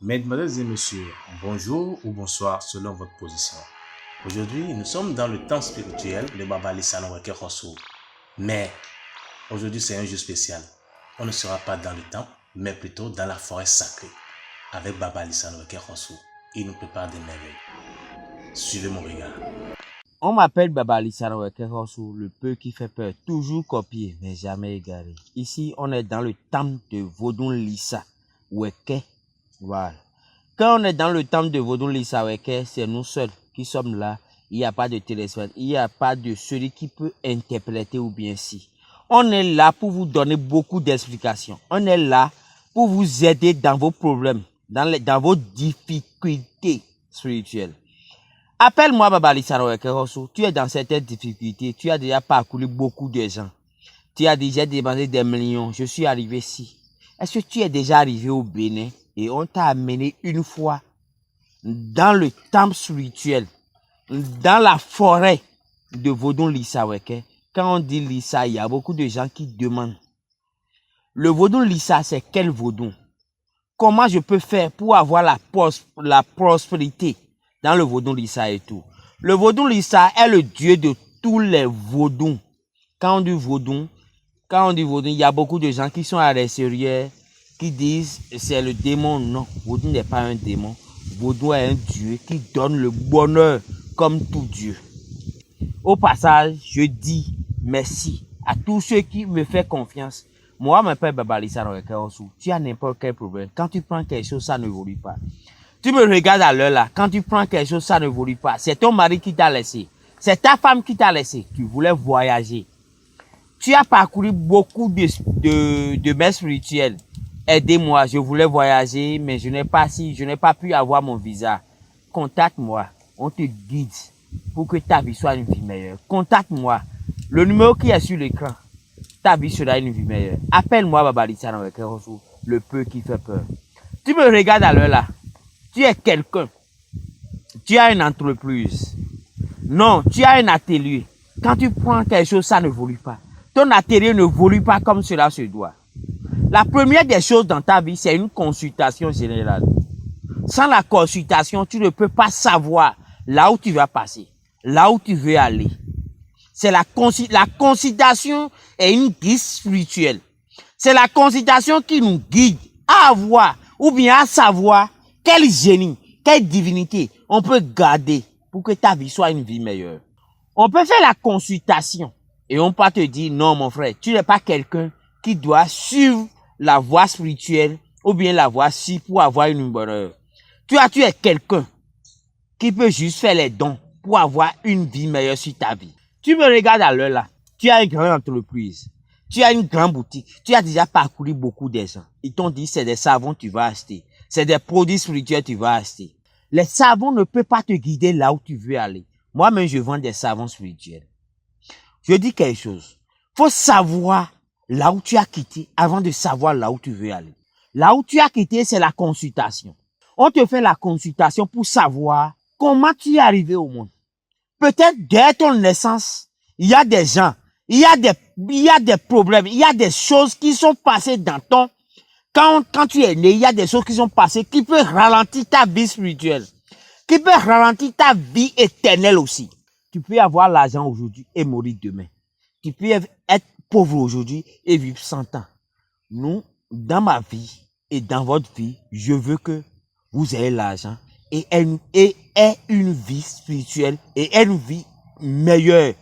Mesdemoiselles et messieurs, bonjour ou bonsoir selon votre position. Aujourd'hui, nous sommes dans le temps spirituel de Baba Lissano Weke Rosso. Mais aujourd'hui, c'est un jour spécial. On ne sera pas dans le temple, mais plutôt dans la forêt sacrée avec Baba Lissano Weke Rosso. Il nous prépare des merveilles. Suivez mon regard. On m'appelle Baba Lissano Weke Rosso, le peu qui fait peur, toujours copié, mais jamais égaré. Ici, on est dans le temple de Vodun Lissa Weke. Voilà. Quand on est dans le temple de Vodun Lissa Weke, c'est nous seuls qui sommes là. Il n'y a pas de téléspectateur, il n'y a pas de celui qui peut interpréter ou bien si. On est là pour vous donner beaucoup d'explications. On est là pour vous aider dans vos problèmes, dans vos difficultés spirituelles. Appelle-moi Baba Lissano Weke Rosso. Tu es dans certaines difficultés. Tu as déjà parcouru beaucoup de gens. Tu as déjà demandé des millions. Je suis arrivé ici. Est-ce que tu es déjà arrivé au Bénin et on t'a amené une fois dans le temple spirituel, dans la forêt de Vodun Lissa Weke? Quand on dit Lissa, il y a beaucoup de gens qui demandent. Le Vodun Lissa, c'est quel Vodun? Comment je peux faire pour avoir la prospérité dans le Vodun Lissa et tout? Le Vodun Lissa est le dieu de tous les Vodun. Quand on dit Vodun, il y a beaucoup de gens qui sont à l'extérieur, qui disent c'est le démon. Non, Vodun n'est pas un démon. Vodun est un dieu qui donne le bonheur comme tout dieu. Au passage, je dis merci à tous ceux qui me font confiance. Moi, mon père Baba Lissano Weke Rosso, tu as n'importe quel problème. Quand tu prends quelque chose, ça ne évolue pas. Tu me regardes à l'heure là, quand tu prends quelque chose, ça ne évolue pas. C'est ton mari qui t'a laissé. C'est ta femme qui t'a laissé. Tu voulais voyager. Tu as parcouru beaucoup de mères spirituelles. Aidez-moi, je voulais voyager, mais je n'ai pas pu avoir mon visa. Contacte-moi, on te guide pour que ta vie soit une vie meilleure. Contacte-moi. Le numéro qui est sur l'écran, ta vie sera une vie meilleure. Appelle-moi Baba Lissano Weke Rosso, le peu qui fait peur. Tu me regardes à l'heure là. Tu es quelqu'un. Tu as une entreprise. Non, tu as un atelier. Quand tu prends quelque chose, ça ne évolue pas. Ton atelier ne évolue pas comme cela se doit. La première des choses dans ta vie, c'est une consultation générale. Sans la consultation, tu ne peux pas savoir là où tu vas passer, là où tu veux aller. C'est la consultation est une guide spirituelle. C'est la consultation qui nous guide à avoir ou bien à savoir quel génie, quelle divinité on peut garder pour que ta vie soit une vie meilleure. On peut faire la consultation et on peut te dire non mon frère, tu n'es pas quelqu'un qui doit suivre la voie spirituelle ou bien la voie ci pour avoir une bonne heure. Tu es quelqu'un qui peut juste faire les dons pour avoir une vie meilleure sur ta vie. Tu me regardes à l'heure là, tu as une grande entreprise, tu as une grande boutique, tu as déjà parcouru beaucoup de gens. Ils t'ont dit c'est des savons que tu vas acheter, c'est des produits spirituels que tu vas acheter. Les savons ne peuvent pas te guider là où tu veux aller. Moi-même, je vends des savons spirituels. Je dis quelque chose. Faut savoir là où tu as quitté avant de savoir là où tu veux aller. Là où tu as quitté, c'est la consultation. On te fait la consultation pour savoir comment tu es arrivé au monde. Peut-être dès ton naissance, il y a des gens, il y a des problèmes, il y a des choses qui sont passées dans ton... Quand tu es né, il y a des choses qui sont passées qui peuvent ralentir ta vie spirituelle, qui peuvent ralentir ta vie éternelle aussi. Tu peux avoir l'argent aujourd'hui et mourir demain. Tu peux être pauvre aujourd'hui et vivre 100 ans. Nous, dans ma vie et dans votre vie, je veux que vous ayez l'argent et aie une vie spirituelle et une vie meilleure.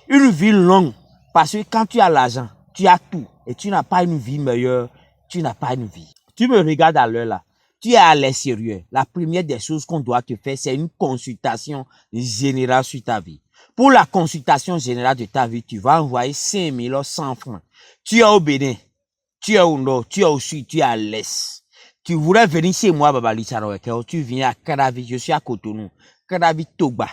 Une vie longue. Parce que quand tu as l'argent, tu as tout. Et tu n'as pas une vie meilleure, tu n'as pas une vie. Tu me regardes à l'heure là. Tu es à l'extérieur. La première des choses qu'on doit te faire, c'est une consultation générale sur ta vie. Pour la consultation générale de ta vie, tu vas envoyer 5100 francs. Tu es au Bénin, tu es au nord, tu es au sud, tu es à l'est. Tu voudrais venir chez moi, Baba Lissano Weke Rosso, tu viens à Karavi, je suis à Cotonou, Karavi Togba.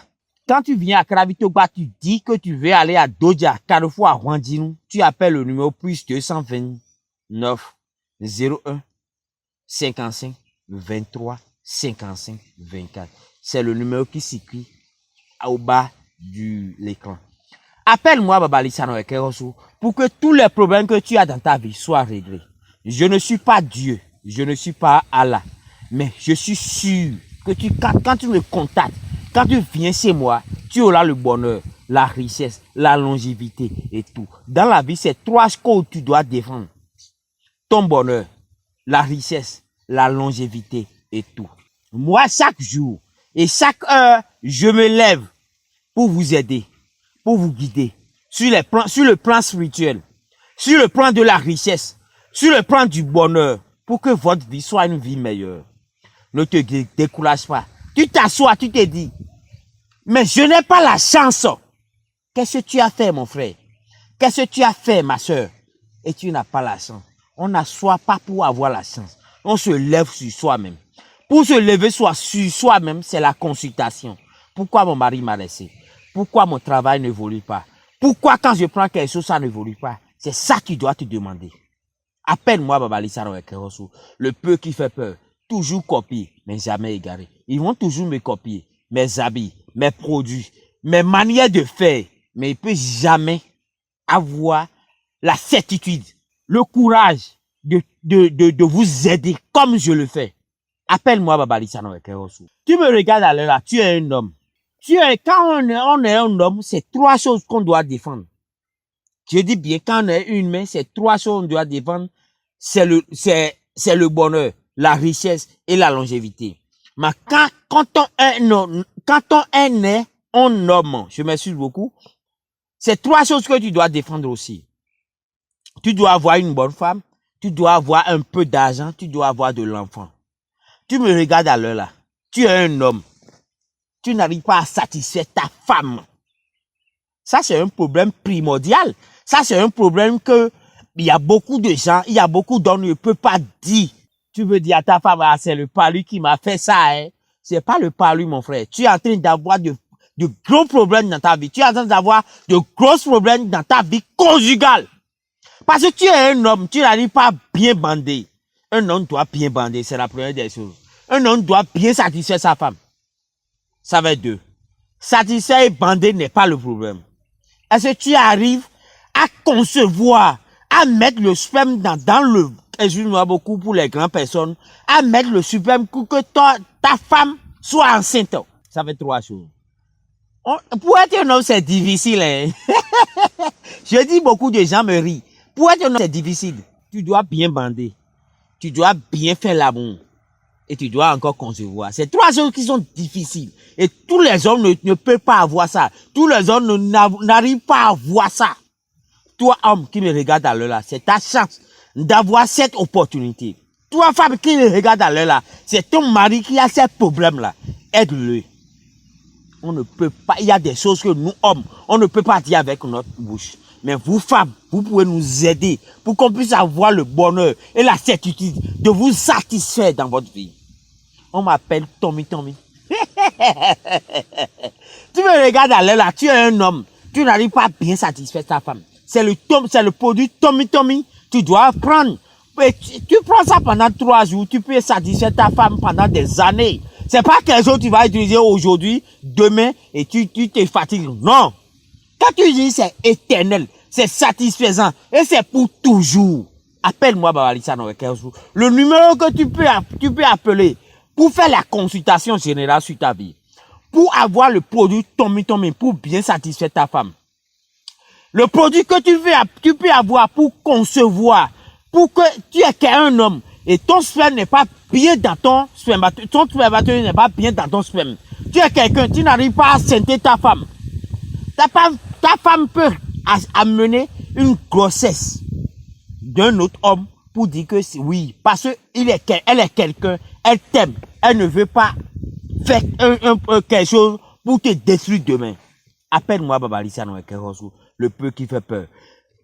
Quand tu viens à Karavi Togba, tu dis que tu veux aller à Dodja, Carrefour à Rwandinou, tu appelles le numéro plus 229 01 55 23 55 24. C'est le numéro qui s'écrit au bas de l'écran. Appelle-moi Baba Lissano Weke Rosso pour que tous les problèmes que tu as dans ta vie soient réglés. Je ne suis pas Dieu. Je ne suis pas Allah. Mais je suis sûr que quand tu me contactes, quand tu viens chez moi, tu auras le bonheur, la richesse, la longévité et tout. Dans la vie, c'est 3 choses que tu dois défendre. Ton bonheur, la richesse, la longévité et tout. Moi, chaque jour et chaque heure, je me lève pour vous aider, pour vous guider sur le plan spirituel, sur le plan de la richesse, sur le plan du bonheur, pour que votre vie soit une vie meilleure. Ne te décourage pas. Tu t'assois, tu te dis, mais je n'ai pas la chance. Qu'est-ce que tu as fait, mon frère? Qu'est-ce que tu as fait, ma soeur? Et tu n'as pas la chance. On n'assoit pas pour avoir la chance. On se lève sur soi-même. Pour se lever sur soi-même, c'est la consultation. Pourquoi mon mari m'a laissé? Pourquoi mon travail n'évolue pas? Pourquoi quand je prends quelque chose, ça n'évolue pas? C'est ça que tu dois te demander. Appelle-moi Baba Lissaro Ekerosu, le peu qui fait peur. Toujours copier, mais jamais égaré. Ils vont toujours me copier. Mes habits, mes produits, mes manières de faire. Mais ils ne peuvent jamais avoir la certitude, le courage de vous aider comme je le fais. Appelle-moi Baba Lissaro Ekerosu. Tu me regardes à l'heure là, tu es un homme. Quand on est un homme, c'est 3 choses qu'on doit défendre. Je dis bien, quand on est une main, c'est 3 choses qu'on doit défendre. C'est le bonheur, la richesse et la longévité. Mais quand on est un homme, je m'excuse beaucoup, c'est 3 choses que tu dois défendre aussi. Tu dois avoir une bonne femme, tu dois avoir un peu d'argent, tu dois avoir de l'enfant. Tu me regardes à l'heure là, tu es un homme. Tu n'arrives pas à satisfaire ta femme. Ça, c'est un problème primordial. Ça, c'est un problème que il y a beaucoup de gens, il y a beaucoup d'hommes ne peuvent pas dire. Tu veux dire à ta femme, ah, c'est le palu qui m'a fait ça, hein. C'est pas le palu, mon frère. Tu es en train d'avoir de gros problèmes dans ta vie. Tu es en train d'avoir de gros problèmes dans ta vie conjugale. Parce que tu es un homme, tu n'arrives pas à bien bander. Un homme doit bien bander, c'est la première des choses. Un homme doit bien satisfaire sa femme. Ça va être 2. Satisfaire et bander n'est pas le problème. Est-ce que tu arrives à concevoir, à mettre le sperme dans le, excuse-moi beaucoup pour les grandes personnes, à mettre le sperme pour que ta femme soit enceinte? Ça fait 3 choses. Pour être un homme, c'est difficile, hein? Je dis beaucoup de gens me rient. Pour être un homme, c'est difficile. Tu dois bien bander. Tu dois bien faire l'amour. Et tu dois encore concevoir. C'est 3 choses qui sont difficiles. Et tous les hommes ne peuvent pas avoir ça. Tous les hommes n'arrivent pas à avoir ça. Toi, homme qui me regarde à l'heure là, c'est ta chance d'avoir cette opportunité. Toi, femme qui me regarde à l'heure là, c'est ton mari qui a ces problèmes-là. Aide-le. On ne peut pas, il y a des choses que nous, hommes, on ne peut pas dire avec notre bouche. Mais vous, femmes, vous pouvez nous aider pour qu'on puisse avoir le bonheur et la certitude de vous satisfaire dans votre vie. On m'appelle Tommy. Tu me regardes à l'heure là, tu es un homme. Tu n'arrives pas à bien satisfaire ta femme. C'est le produit Tommy. Tu dois prendre. Tu prends ça pendant 3 jours. Tu peux satisfaire ta femme pendant des années. C'est pas quelque chose que tu vas utiliser aujourd'hui, demain, et tu te fatigues. Non. Quand tu dis c'est éternel, c'est satisfaisant, et c'est pour toujours. Appelle-moi Baba Lissaro Ekerosu. Le numéro que tu peux appeler pour faire la consultation générale sur ta vie. Pour avoir le produit Tommy, pour bien satisfaire ta femme. Le produit que tu peux avoir pour concevoir, pour que tu es qu'un homme, et ton sperme n'est pas bien dans ton spermateur n'est pas bien dans ton sperme. Tu es quelqu'un, tu n'arrives pas à scenter ta femme. Ta femme peut amener une grossesse d'un autre homme pour dire que oui, parce qu'elle est quelqu'un, elle t'aime, elle ne veut pas faire quelque chose pour te détruire demain. Appelle-moi Baba Lissaro Ekerosu, le peu qui fait peur.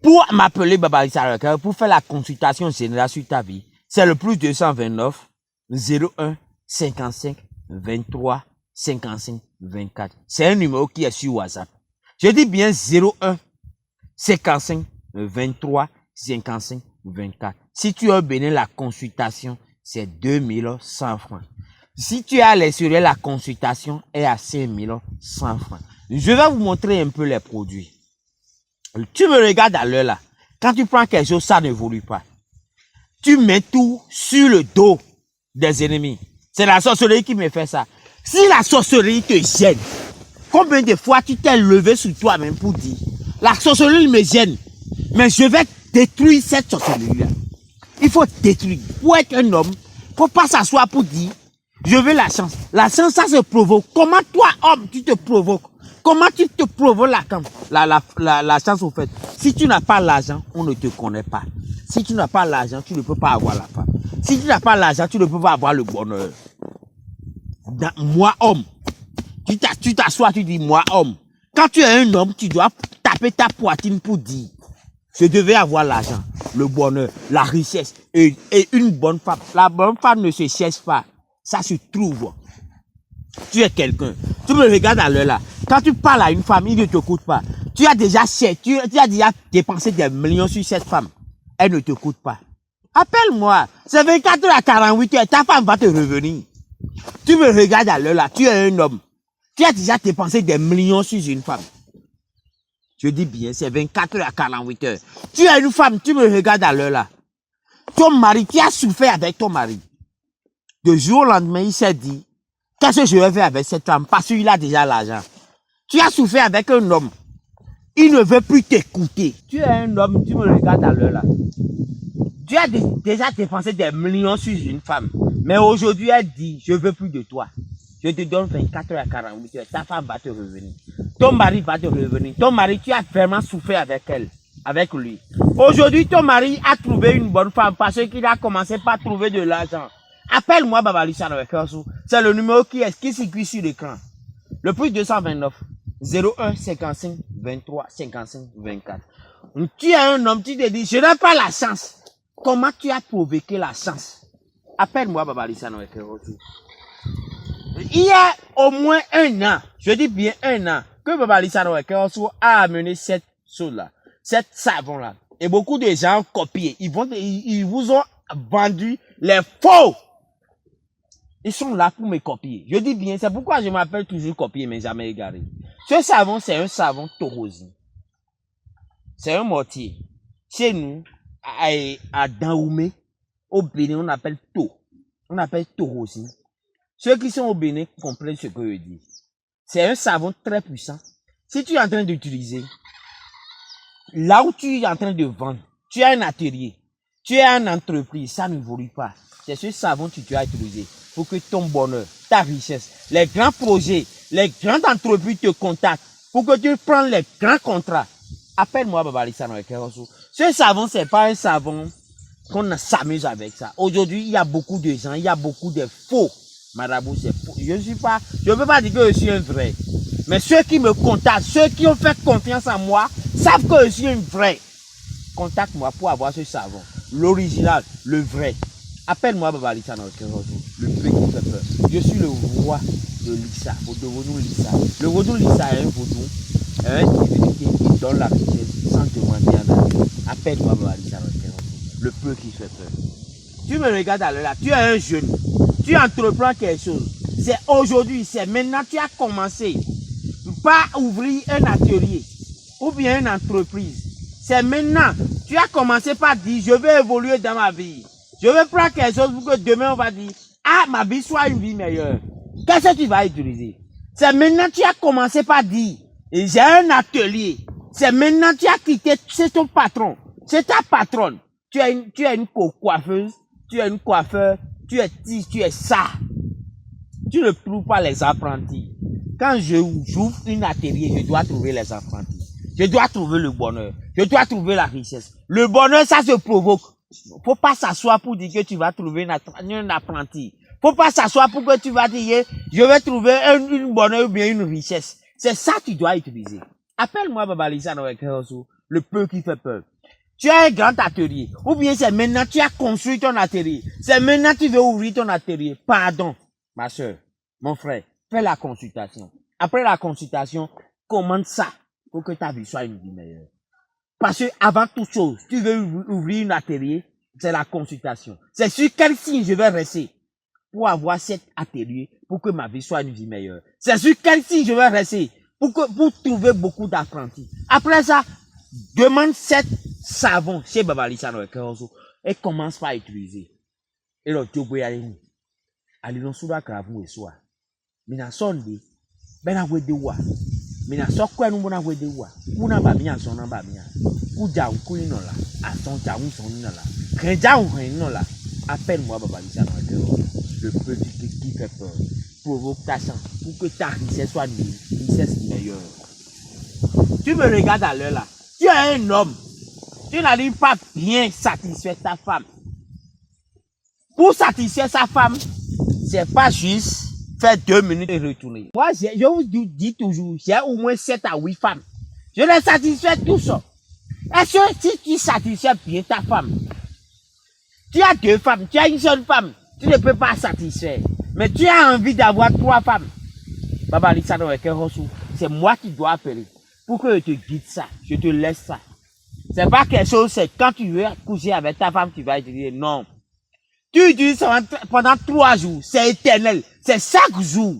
Pour m'appeler Baba Lissaro Ekerosu, pour faire la consultation générale sur ta vie, c'est le plus 229 01 55 23 55 24. C'est un numéro qui est sur WhatsApp. Je dis bien 01 55 23 55 24. Si tu as béni la consultation, c'est 2100 francs. Si tu as l'extérieur, la consultation est à 5100 francs. Je vais vous montrer un peu les produits. Tu me regardes à l'heure là. Quand tu prends quelque chose, ça n'évolue pas. Tu mets tout sur le dos des ennemis. C'est la sorcellerie qui me fait ça. Si la sorcellerie te gêne, combien de fois tu t'es levé sur toi-même pour dire, la sorcellerie me gêne, mais je vais détruire cette sorcellerie-là. Il faut détruire. Pour être un homme, il ne faut pas s'asseoir pour dire, je veux la chance. La chance, ça se provoque. Comment toi, homme, tu te provoques? Comment tu te provoques la chance au fait? Si tu n'as pas l'argent, on ne te connaît pas. Si tu n'as pas l'argent, tu ne peux pas avoir la femme. Si tu n'as pas l'argent, tu ne peux pas avoir le bonheur. Moi, homme, tu t'assois, tu dis, moi, homme. Quand tu es un homme, tu dois taper ta poitrine pour dire, je devais avoir l'argent, le bonheur, la richesse et une bonne femme. La bonne femme ne se cherche pas. Ça se trouve. Tu es quelqu'un. Tu me regardes à l'heure là. Quand tu parles à une femme, il ne te coûte pas. Tu as déjà dépensé des millions sur cette femme. Elle ne te coûte pas. Appelle-moi. C'est 24 heures à 48 heures. Ta femme va te revenir. Tu me regardes à l'heure là. Tu es un homme. Tu as déjà dépensé des millions sur une femme. Je dis bien, c'est 24 heures à 48 heures. Tu es une femme. Tu me regardes à l'heure là. Ton mari, tu as souffert avec ton mari. De jour au lendemain, il s'est dit, qu'est-ce que je vais faire avec cette femme? Parce qu'il a déjà l'argent. Tu as souffert avec un homme. Il ne veut plus t'écouter. Tu es un homme, tu me regardes à l'heure là. Tu as déjà dépensé des millions sur une femme. Mais aujourd'hui, elle dit, je veux plus de toi. Je te donne 24 heures à 48 heures. Ta femme va te revenir. Ton mari va te revenir. Ton mari, tu as vraiment souffert avec elle, avec lui. Aujourd'hui, ton mari a trouvé une bonne femme parce qu'il a commencé par trouver de l'argent. Appelle-moi Babali Sanowekehosu. C'est le numéro qui circule sur l'écran. Le plus 229 01 55 23 55 24. Tu es un homme, tu te dis, je n'ai pas la chance. Comment tu as provoqué la chance? Appelle-moi Babali Sanowekehosu. Il y a au moins un an, je dis bien un an, que Babali Sanowekehosu a amené cette chose-là, cette savon-là. Et beaucoup de gens ont copié. Ils vous ont vendu les faux. Ils sont là pour me copier. Je dis bien, c'est pourquoi je m'appelle toujours copier, mais jamais égaré. Ce savon, c'est un savon Torosi. C'est un mortier. Chez nous, à Daoumé, au Bénin, on appelle To. On appelle Torosi. Ceux qui sont au Bénin comprennent ce que je dis. C'est un savon très puissant. Si tu es en train d'utiliser, là où tu es en train de vendre, tu as un atelier, tu as une entreprise, ça ne évolue pas. C'est ce savon que tu dois utiliser pour que ton bonheur, ta richesse, les grands projets, les grandes entreprises te contactent pour que tu prennes les grands contrats. Appelle-moi Babali Sanowekehosu. Ce savon, c'est pas un savon qu'on s'amuse avec ça. Aujourd'hui, il y a beaucoup de gens, il y a beaucoup de faux. Marabout, c'est faux. Je ne peux pas dire que je suis un vrai. Mais ceux qui me contactent, ceux qui ont fait confiance en moi, savent que je suis un vrai. Contacte-moi pour avoir ce savon. L'original, le vrai. Appelle-moi Babali Sanowekehosu, le peu qui fait peur. Je suis le roi de Lissa, de Vaudou Lissa. Le Vaudou Lissa est un vaudou, un divinité qui donne la richesse sans demander un avis. Appelle-moi Babali Sanowekehosu, le peu qui fait peur. Tu me regardes à l'heure là, tu es un jeune, tu entreprends quelque chose. C'est aujourd'hui, c'est maintenant tu as commencé par ouvrir un atelier ou bien une entreprise. C'est maintenant, tu as commencé par dire, je vais évoluer dans ma vie. Je vais prendre quelque chose pour que demain on va dire, ah, ma vie soit une vie meilleure. Qu'est-ce que tu vas utiliser? C'est maintenant tu as commencé par dire, j'ai un atelier. C'est maintenant tu as quitté, c'est ton patron, c'est ta patronne. Tu es une coiffeuse, tu es une coiffeur, tu es ça. Tu ne trouves pas les apprentis. Quand j'ouvre une atelier, je dois trouver les apprentis. Je dois trouver le bonheur. Je dois trouver la richesse. Le bonheur, ça se provoque. Faut pas s'asseoir pour dire que tu vas trouver un apprenti. Faut pas s'asseoir pour que tu vas dire, je vais trouver une bonheur ou bien une richesse. C'est ça que tu dois utiliser. Appelle-moi Babali Sanowekehosu, le peu qui fait peur. Tu as un grand atelier. Ou bien c'est maintenant tu as construit ton atelier. C'est maintenant tu veux ouvrir ton atelier. Pardon, ma soeur, mon frère, fais la consultation. Après la consultation, commande ça pour que ta vie soit une vie meilleure. Parce que avant toute chose, tu veux ouvrir un atelier, c'est la consultation. C'est sur quel signe je vais rester pour avoir cet atelier, pour que ma vie soit une vie meilleure. C'est sur quel signe je vais rester pour trouver beaucoup d'apprentis. Après ça, demande cette savon chez Babali Sanowekehosu et commence par utiliser. Et le job est où? Ali no suda kravu esua. Mina Sunday. Bena wede wa. Mina sokwe no bona wede wa. Una ba mian son na ba mian. Uja ukuli no la. Ason ja un son no la. Reja un no la. Appelle-moi Baba Lisa dans le cœur. Le petit qui fait peur. Provoque ta chance pour que ta richesse soit une richesse meilleure. Tu me regardes à l'heure là. Tu es un homme. Tu n'arrives pas bien satisfaire ta femme. Pour satisfaire sa femme, c'est pas juste faire 2 minutes et retourner. Moi, je vous dis toujours, j'ai au moins 7 à 8 femmes. Je les satisfais tout ça. Est-ce que si tu satisfais bien ta femme, tu as 2 femmes, tu as une seule femme, tu ne peux pas satisfaire. Mais tu as envie d'avoir 3 femmes. Baba Lisa, c'est moi qui dois appeler. Pour que je te guide ça, je te laisse ça. C'est pas quelque chose, c'est quand tu veux coucher avec ta femme, tu vas dire non. Tu utilises ça pendant 3 jours, c'est éternel, c'est chaque jour.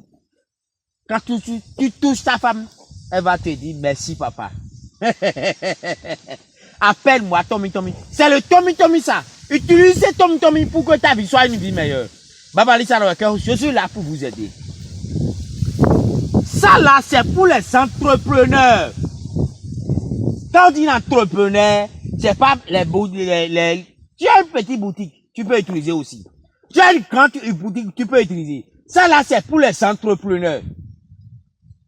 Quand tu touches ta femme, elle va te dire merci papa. Appelle-moi Tommy Tommy. C'est le Tommy Tommy ça. Utilisez Tommy Tommy pour que ta vie soit une vie meilleure. Baba Lisa, je suis là pour vous aider. Ça là, c'est pour les entrepreneurs. Quand on dit entrepreneur, c'est pas les tu as une petite boutique, tu peux utiliser aussi. Tu as une grande boutique, tu peux utiliser. Ça là, c'est pour les entrepreneurs.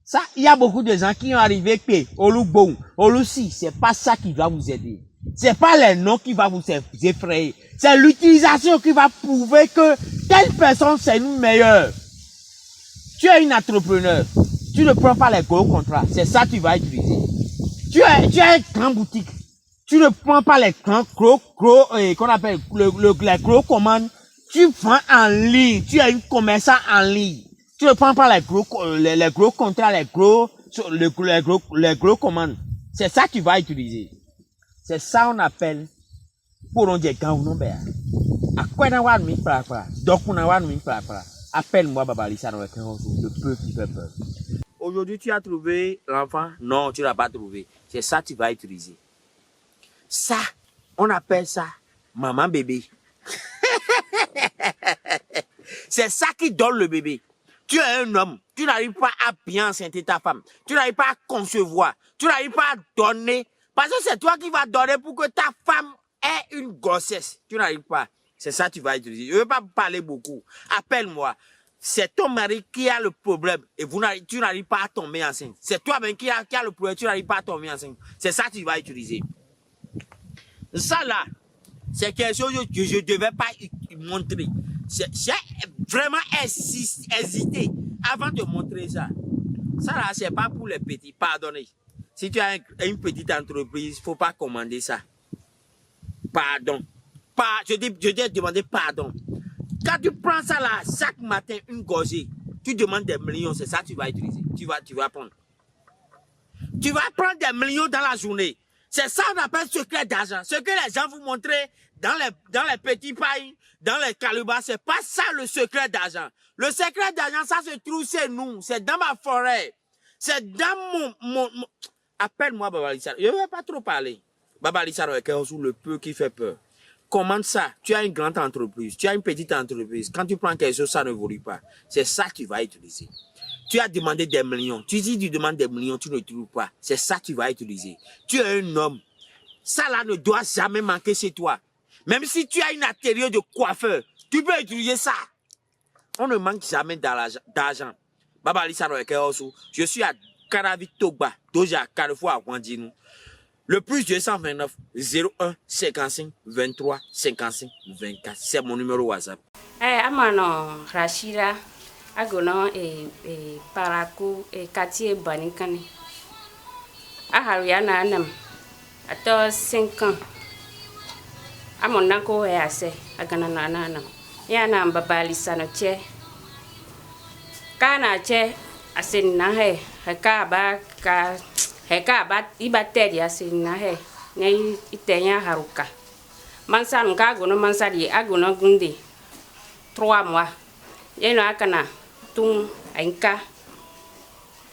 Ça, il y a beaucoup de gens qui ont arrivé que Olugbon, Olusi, c'est pas ça qui va vous aider. C'est pas les noms qui va vous effrayer. C'est l'utilisation qui va prouver que telle personne c'est une meilleure. Tu es un entrepreneur. Tu ne prends pas les gros contrats. C'est ça que tu vas utiliser. Tu as une grande boutique. Tu ne prends pas les gros, qu'on appelle les gros commandes. Tu vends en ligne. Tu es un commerçant en ligne. Tu ne prends pas les gros contrats, les gros commandes. C'est ça que tu vas utiliser. C'est ça qu'on appelle pour on dit quand on a à quoi n'a pas mis par donc on a pas mis par appelle-moi Baba Lisa dans le peu qui fait peur. Aujourd'hui tu as trouvé l'enfant? Non, tu l'as pas trouvé. C'est ça que tu vas utiliser. Ça, on appelle ça maman bébé. C'est ça qui donne le bébé. Tu es un homme, tu n'arrives pas à bien enceinter ta femme, tu n'arrives pas à concevoir, tu n'arrives pas à donner, parce que c'est toi qui vas donner pour que ta femme ait une grossesse. Tu n'arrives pas. C'est ça que tu vas utiliser. Je ne veux pas parler beaucoup. Appelle-moi. C'est ton mari qui a le problème et tu n'arrives pas à tomber enceinte. C'est toi-même qui a le problème, tu n'arrives pas à tomber enceinte. C'est ça que tu vas utiliser. Ça là, c'est quelque chose que je ne devais pas montrer. J'ai vraiment hésité avant de montrer ça. Ça là, c'est pas pour les petits. Pardonnez. Si tu as une petite entreprise, il ne faut pas commander ça. Pardon. Je t'ai demandé pardon. Quand tu prends ça là, chaque matin, une gorgée, tu demandes des millions, c'est ça que tu vas utiliser. Tu vas prendre. Tu vas prendre des millions dans la journée. C'est ça qu'on appelle secret d'argent. Ce que les gens vous montrent dans les petits pailles, dans les calibas, c'est pas ça le secret d'argent. Le secret d'argent, ça se trouve chez nous. C'est dans ma forêt. C'est dans mon... Appelle-moi Baba Lisa. Je ne vais pas trop parler. Baba Lisa, le peu qui fait peur. Comment ça? Tu as une grande entreprise, tu as une petite entreprise. Quand tu prends quelque chose, ça ne évolue pas. C'est ça que tu vas utiliser. Tu as demandé des millions. Tu dis tu demandes des millions, tu ne trouves pas. C'est ça que tu vas utiliser. Tu es un homme. Ça là ne doit jamais manquer chez toi. Même si tu as une atelier de coiffeur, tu peux utiliser ça. On ne manque jamais d'argent. Baba Lisa, je suis à Karavi Togba, Doja, Carrefour à Wandjinou. Le plus 229 01 55 23 55 24. C'est mon numéro WhatsApp. Amano Rashida agono paraku quartier Banikani. Ahariana anam. Ato 5 ans. Amonako assez agana nanam. Yana Baba Lisa no che. Kana che asenna he heka ba ibateria asenna he ne itenya haruka. Mansa ngago no mansa di agono gunde 3 mois. Yeno akana tung ainka.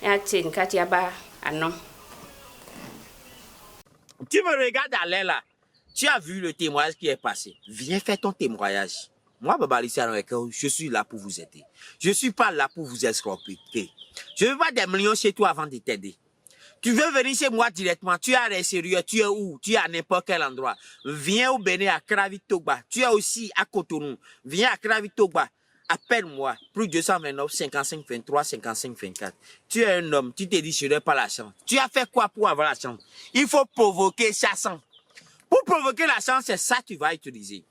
Ya chen katia ba anon. Tu me regardes à l'air là. Tu as vu le témoignage qui est passé. Viens faire ton témoignage. Moi, Baba Lissara Wekero, je suis là pour vous aider. Je ne suis pas là pour vous escroquer. Je ne veux pas des millions chez toi avant de t'aider. Tu veux venir chez moi directement, tu es à l'extérieur, tu es où? Tu es à n'importe quel endroit. Viens au Bénin, à Kravitogba. Tu es aussi à Cotonou. Viens à Kravitogba. Appelle-moi. Plus 229 55 23 55 24. Tu es un homme, tu te dis je n'ai pas la chance. Tu as fait quoi pour avoir la chance? Il faut provoquer sa chance. Pour provoquer la chance, c'est ça que tu vas utiliser.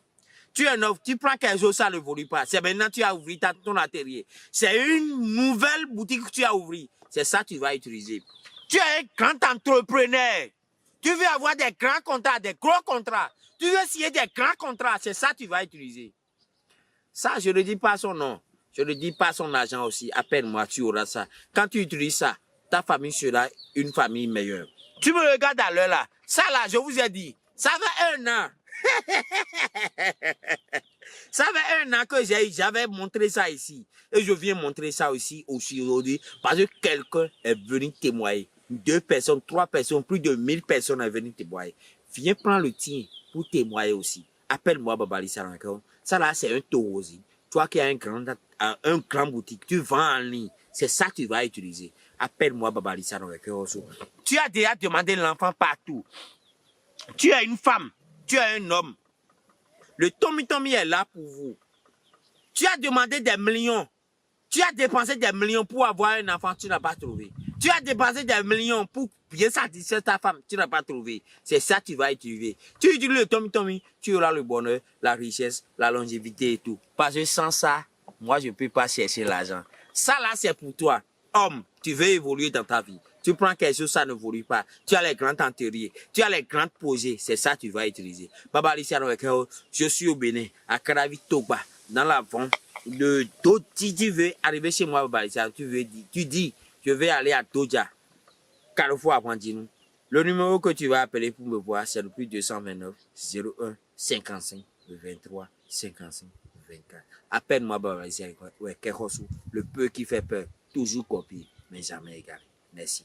Tu es un homme, tu prends quelque chose, ça ne évolue pas. C'est maintenant que tu as ouvert ton atelier. C'est une nouvelle boutique que tu as ouvert. C'est ça que tu vas utiliser. Tu es un grand entrepreneur. Tu veux avoir des grands contrats, des gros contrats. Tu veux signer des grands contrats. C'est ça que tu vas utiliser. Ça, je ne dis pas son nom. Je ne dis pas son argent aussi. Appelle-moi, tu auras ça. Quand tu utilises ça, ta famille sera une famille meilleure. Tu me regardes à l'heure là. Ça là, je vous ai dit, ça fait 1 an. Ça fait 1 an que j'avais montré ça ici. Et je viens montrer ça aussi aujourd'hui parce que quelqu'un est venu témoigner. 2 personnes, 3 personnes, plus de 1000 personnes sont venues témoigner. Viens prendre le tien pour témoigner aussi. Appelle-moi Baba Lissara Wekero. Ça là, c'est un taureau aussi. Toi qui as un grand boutique, tu vends en ligne. C'est ça que tu vas utiliser. Appelle-moi Baba Lissara Wekero. Tu as déjà demandé l'enfant partout. Tu es une femme. Tu es un homme. Le Tommy est là pour vous. Tu as demandé des millions. Tu as dépensé des millions pour avoir un enfant, tu n'as pas trouvé. Tu as dépensé des millions pour bien satisfaire ta femme, tu n'as pas trouvé. C'est ça que tu vas utiliser. Tu utilises le Tommy, tu auras le bonheur, la richesse, la longévité et tout. Parce que sans ça, moi, je ne peux pas chercher l'argent. Ça là, c'est pour toi. Homme, tu veux évoluer dans ta vie. Tu prends quelque chose, ça n'évolue pas. Tu as les grands enterriers, tu as les grands projets, c'est ça que tu vas utiliser. Baba Lissara Wekero, je suis au Bénin, à Kravitogba, dans la vente. Si tu veux arriver chez moi, Baba Lissara, tu dis, je vais aller à Doja, Carrefour à Pandinou. Le numéro que tu vas appeler pour me voir, c'est le plus 229 01 55 23 55 24. Appelle-moi Baba Lissara Wekero, le peu qui fait peur, toujours copié, mais jamais égalé. Merci.